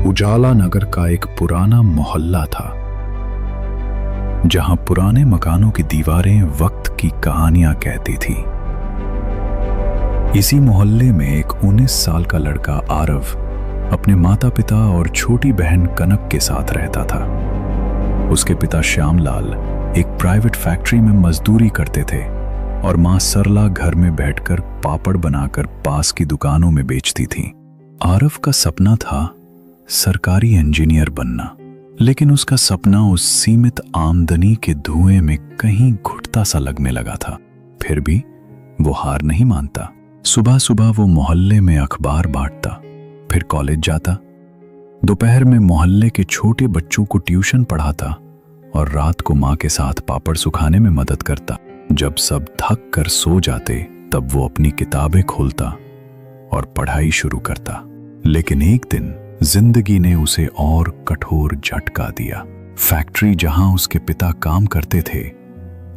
उजाला नगर का एक पुराना मोहल्ला था, जहां पुराने मकानों की दीवारें वक्त की कहानियां कहती थी। इसी मोहल्ले में एक 19 साल का लड़का आरव अपने माता पिता और छोटी बहन कनक के साथ रहता था। उसके पिता श्यामलाल एक प्राइवेट फैक्ट्री में मजदूरी करते थे और मां सरला घर में बैठकर पापड़ बनाकर पास की दुकानों में बेचती थी। आरव का सपना था सरकारी इंजीनियर बनना, लेकिन उसका सपना उस सीमित आमदनी के धुएं में कहीं घुटता सा लगने लगा था। फिर भी वो हार नहीं मानता। सुबह सुबह वो मोहल्ले में अखबार बांटता, फिर कॉलेज जाता, दोपहर में मोहल्ले के छोटे बच्चों को ट्यूशन पढ़ाता और रात को मां के साथ पापड़ सुखाने में मदद करता। जब सब थक कर सो जाते तब वो अपनी किताबें खोलता और पढ़ाई शुरू करता। लेकिन एक दिन जिंदगी ने उसे और कठोर झटका दिया। फैक्ट्री जहां उसके पिता काम करते थे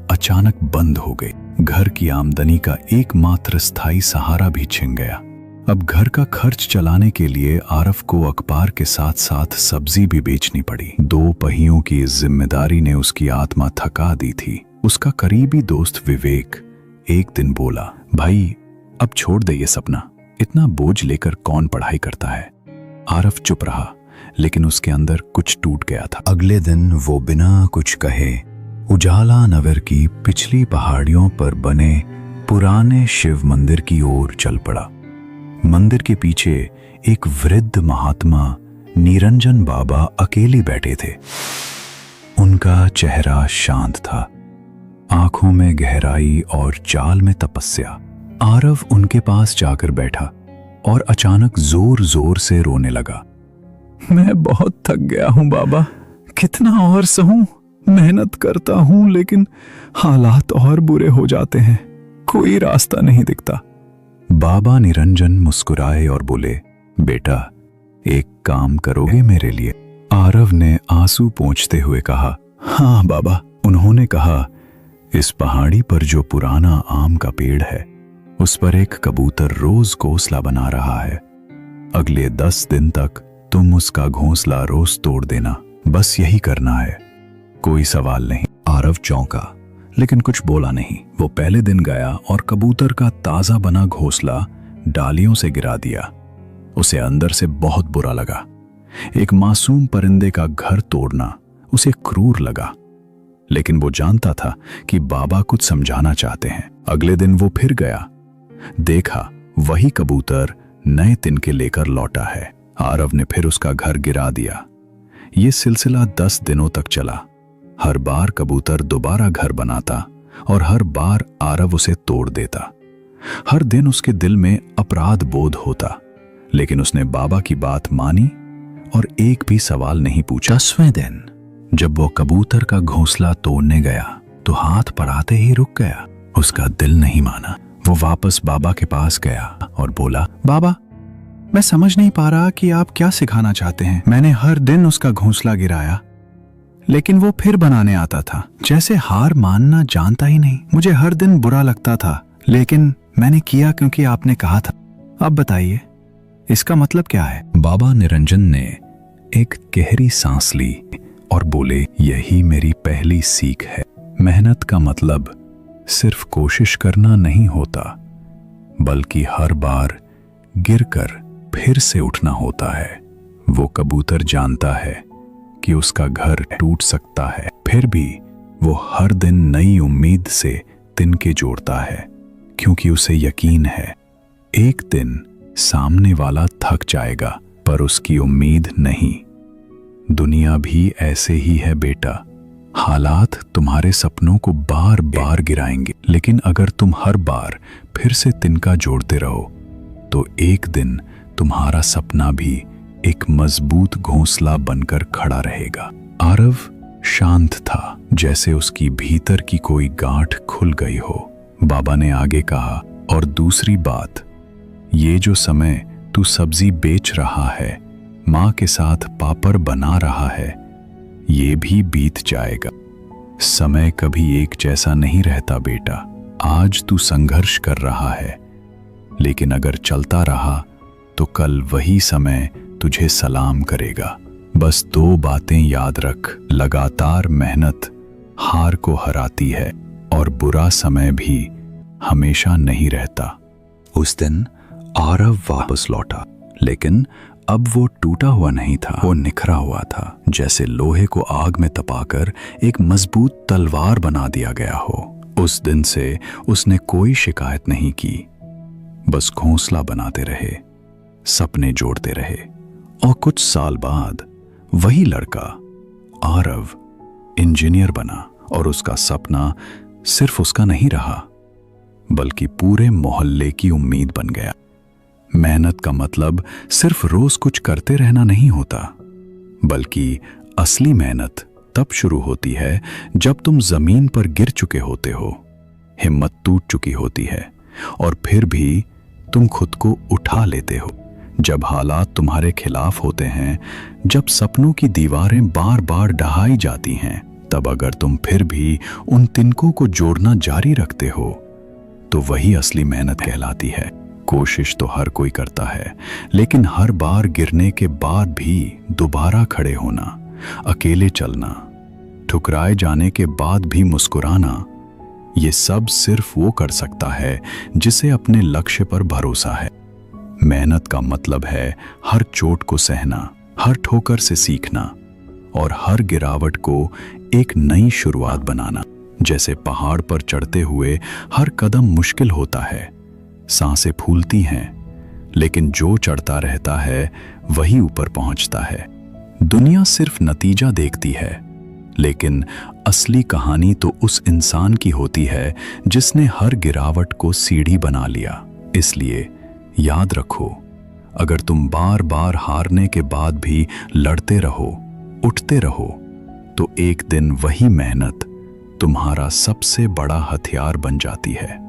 अचानक बंद हो गई। घर की आमदनी का एकमात्र स्थायी सहारा भी छिन गया। अब घर का खर्च चलाने के लिए आरव को अखबार के साथ साथ सब्जी भी बेचनी पड़ी। 2 पहियों की इस जिम्मेदारी ने उसकी आत्मा थका दी थी। उसका करीबी दोस्त विवेक एक दिन बोला, भाई अब छोड़ दे ये सपना, इतना बोझ लेकर कौन पढ़ाई करता है। आरव चुप रहा, लेकिन उसके अंदर कुछ टूट गया था। अगले दिन वो बिना कुछ कहे उजाला नगर की पिछली पहाड़ियों पर बने पुराने शिव मंदिर की ओर चल पड़ा। मंदिर के पीछे एक वृद्ध महात्मा निरंजन बाबा अकेले बैठे थे। उनका चेहरा शांत था, आंखों में गहराई और चाल में तपस्या। आरव उनके पास जाकर बैठा और अचानक जोर जोर से रोने लगा। मैं बहुत थक गया हूं बाबा, कितना और सहूं। मेहनत करता हूं लेकिन हालात और बुरे हो जाते हैं, कोई रास्ता नहीं दिखता। बाबा निरंजन मुस्कुराए और बोले, बेटा एक काम करोगे मेरे लिए? आरव ने आंसू पोंछते हुए कहा, हाँ बाबा। उन्होंने कहा, इस पहाड़ी पर जो पुराना आम का पेड़ है उस पर एक कबूतर रोज घोंसला बना रहा है। अगले 10 दिन तक तुम उसका घोंसला रोज तोड़ देना, बस यही करना है, कोई सवाल नहीं। आरव चौंका, लेकिन कुछ बोला नहीं। वो पहले दिन गया और कबूतर का ताजा बना घोंसला डालियों से गिरा दिया। उसे अंदर से बहुत बुरा लगा। एक मासूम परिंदे का घर तोड़ना उसे क्रूर लगा, लेकिन वो जानता था कि बाबा कुछ समझाना चाहते हैं। अगले दिन वो फिर गया, देखा वही कबूतर नए तिनके लेकर लौटा है। आरव ने फिर उसका घर गिरा दिया। ये सिलसिला 10 दिनों तक चला। हर बार कबूतर दोबारा घर बनाता और हर बार आरव उसे तोड़ देता। हर दिन उसके दिल में अपराध बोध होता, लेकिन उसने बाबा की बात मानी और एक भी सवाल नहीं पूछा। 10वें दिन जब वो कबूतर का घोंसला तोड़ने गया तो हाथ पड़ाते ही रुक गया। उसका दिल नहीं माना। वो वापस बाबा के पास गया और बोला, बाबा मैं समझ नहीं पा रहा कि आप क्या सिखाना चाहते हैं। मैंने हर दिन उसका घोंसला गिराया, लेकिन वो फिर बनाने आता था, जैसे हार मानना जानता ही नहीं। मुझे हर दिन बुरा लगता था, लेकिन मैंने किया क्योंकि आपने कहा था। अब बताइए इसका मतलब क्या है? बाबा निरंजन ने एक गहरी सांस ली और बोले, यही मेरी पहली सीख है। मेहनत का मतलब सिर्फ कोशिश करना नहीं होता, बल्कि हर बार गिरकर फिर से उठना होता है। वो कबूतर जानता है कि उसका घर टूट सकता है, फिर भी वो हर दिन नई उम्मीद से तिनके जोड़ता है, क्योंकि उसे यकीन है एक दिन सामने वाला थक जाएगा, पर उसकी उम्मीद नहीं। दुनिया भी ऐसे ही है बेटा, हालात तुम्हारे सपनों को बार बार गिराएंगे, लेकिन अगर तुम हर बार फिर से तिनका जोड़ते रहो तो एक दिन तुम्हारा सपना भी एक मजबूत घोंसला बनकर खड़ा रहेगा। आरव शांत था, जैसे उसकी भीतर की कोई गांठ खुल गई हो। बाबा ने आगे कहा, और दूसरी बात, ये जो समय तू सब्जी बेच रहा है, माँ के साथ पापड़ बना रहा है, ये भी बीत जाएगा। समय कभी एक जैसा नहीं रहता बेटा। आज तू संघर्ष कर रहा है, लेकिन अगर चलता रहा तो कल वही समय तुझे सलाम करेगा। बस दो बातें याद रख, लगातार मेहनत हार को हराती है और बुरा समय भी हमेशा नहीं रहता। उस दिन आरव वापस लौटा, लेकिन अब वो टूटा हुआ नहीं था, वो निखरा हुआ था, जैसे लोहे को आग में तपाकर एक मजबूत तलवार बना दिया गया हो। उस दिन से उसने कोई शिकायत नहीं की, बस घोंसला बनाते रहे, सपने जोड़ते रहे। और कुछ साल बाद वही लड़का आरव इंजीनियर बना और उसका सपना सिर्फ उसका नहीं रहा, बल्कि पूरे मोहल्ले की उम्मीद बन गया। मेहनत का मतलब सिर्फ रोज कुछ करते रहना नहीं होता, बल्कि असली मेहनत तब शुरू होती है जब तुम जमीन पर गिर चुके होते हो, हिम्मत टूट चुकी होती है और फिर भी तुम खुद को उठा लेते हो। जब हालात तुम्हारे खिलाफ होते हैं, जब सपनों की दीवारें बार बार ढहाई जाती हैं, तब अगर तुम फिर भी उन तिनकों को जोड़ना जारी रखते हो तो वही असली मेहनत कहलाती है। कोशिश तो हर कोई करता है, लेकिन हर बार गिरने के बाद भी दोबारा खड़े होना, अकेले चलना, ठुकराए जाने के बाद भी मुस्कुराना, ये सब सिर्फ वो कर सकता है जिसे अपने लक्ष्य पर भरोसा है। मेहनत का मतलब है हर चोट को सहना, हर ठोकर से सीखना और हर गिरावट को एक नई शुरुआत बनाना। जैसे पहाड़ पर चढ़ते हुए हर कदम मुश्किल होता है, सांसें फूलती हैं, लेकिन जो चढ़ता रहता है वही ऊपर पहुंचता है। दुनिया सिर्फ नतीजा देखती है, लेकिन असली कहानी तो उस इंसान की होती है जिसने हर गिरावट को सीढ़ी बना लिया। इसलिए याद रखो, अगर तुम बार बार हारने के बाद भी लड़ते रहो, उठते रहो, तो एक दिन वही मेहनत तुम्हारा सबसे बड़ा हथियार बन जाती है।